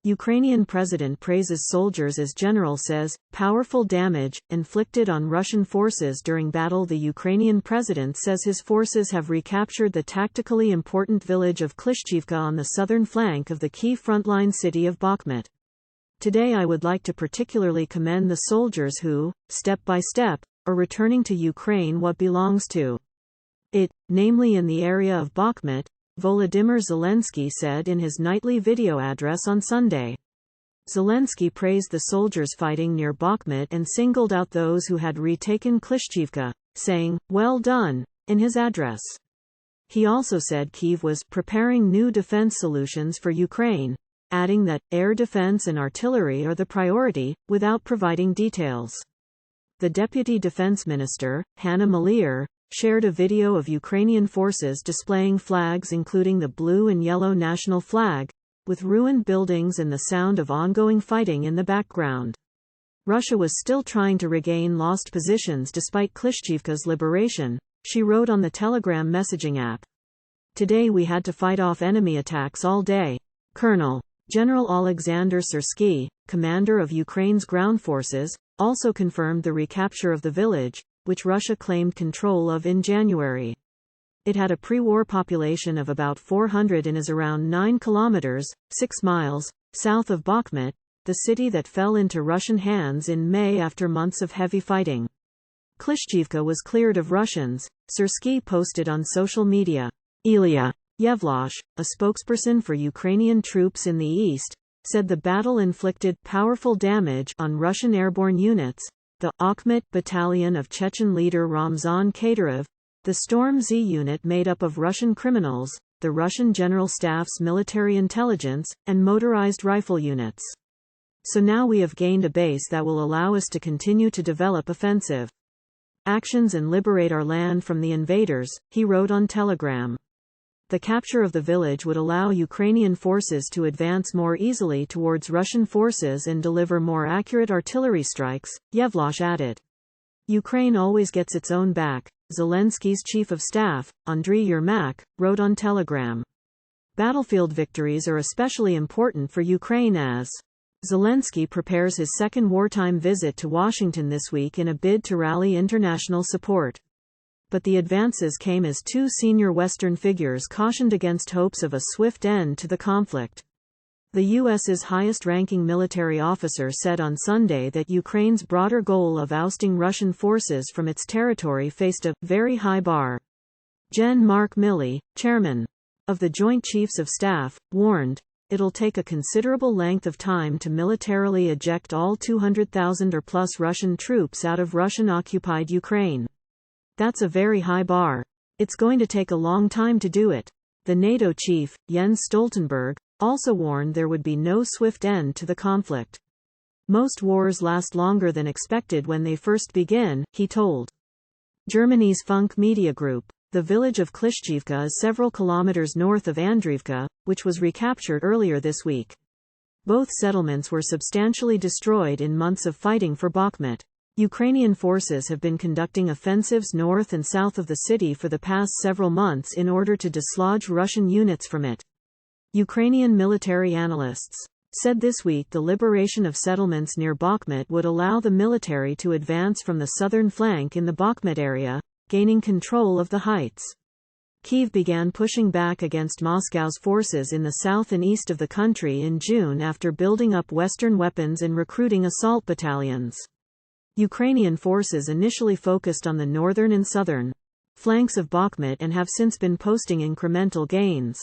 Ukrainian president praises soldiers as general says, powerful damage inflicted on Russian forces during battle. The Ukrainian president says his forces have recaptured the tactically important village of Klishchiivka on the southern flank of the Kyiv frontline city of Bakhmut. Today I would like to particularly commend the soldiers who, step by step, are returning to Ukraine what belongs to it, namely in the area of Bakhmut, Volodymyr Zelenskiy said in his nightly video address on Sunday. Zelensky praised the soldiers fighting near Bakhmut and singled out those who had retaken Klishchiivka, saying, "Well done," in his address. He also said Kyiv was preparing new defense solutions for Ukraine, adding that air defense and artillery are the priority, without providing details. The Deputy Defense Minister, Hanna Maliar, shared a video of Ukrainian forces displaying flags including the blue and yellow national flag, with ruined buildings and the sound of ongoing fighting in the background. Russia was still trying to regain lost positions despite Klishchiivka's liberation, she wrote on the Telegram messaging app. Today we had to fight off enemy attacks all day. Colonel General Oleksandr Syrskyi, commander of Ukraine's ground forces, also confirmed the recapture of the village, which Russia claimed control of in January. It had a pre-war population of about 400 and is around 9 kilometers, 6 miles, south of Bakhmut, the city that fell into Russian hands in May after months of heavy fighting. Klishchiivka was cleared of Russians, Syrskyi posted on social media. Ilya Yevlash, a spokesperson for Ukrainian troops in the east, said the battle inflicted powerful damage on Russian airborne units, the Bakhmut battalion of Chechen leader Ramzan Kadyrov, the Storm Z unit made up of Russian criminals, the Russian General Staff's military intelligence, and motorized rifle units. So now we have gained a base that will allow us to continue to develop offensive actions and liberate our land from the invaders, he wrote on Telegram. The capture of the village would allow Ukrainian forces to advance more easily towards Russian forces and deliver more accurate artillery strikes, Yevlash added. Ukraine always gets its own back, Zelenskyy's chief of staff, Andriy Yermak, wrote on Telegram. Battlefield victories are especially important for Ukraine as Zelensky prepares his second wartime visit to Washington this week in a bid to rally international support. But the advances came as two senior Western figures cautioned against hopes of a swift end to the conflict. The U.S.'s highest-ranking military officer said on Sunday that Ukraine's broader goal of ousting Russian forces from its territory faced a very high bar. Gen. Mark Milley, chairman of the Joint Chiefs of Staff, warned, "It'll take a considerable length of time to militarily eject all 200,000 or plus Russian troops out of Russian-occupied Ukraine. That's a very high bar. It's going to take a long time to do it." The NATO chief, Jens Stoltenberg, also warned there would be no swift end to the conflict. "Most wars last longer than expected when they first begin," he told Germany's Funk media group. The village of Klishchiivka is several kilometers north of Andriivka, which was recaptured earlier this week. Both settlements were substantially destroyed in months of fighting for Bakhmut. Ukrainian forces have been conducting offensives north and south of the city for the past several months in order to dislodge Russian units from it. Ukrainian military analysts said this week the liberation of settlements near Bakhmut would allow the military to advance from the southern flank in the Bakhmut area, gaining control of the heights. Kyiv began pushing back against Moscow's forces in the south and east of the country in June after building up Western weapons and recruiting assault battalions. Ukrainian forces initially focused on the northern and southern flanks of Bakhmut and have since been posting incremental gains.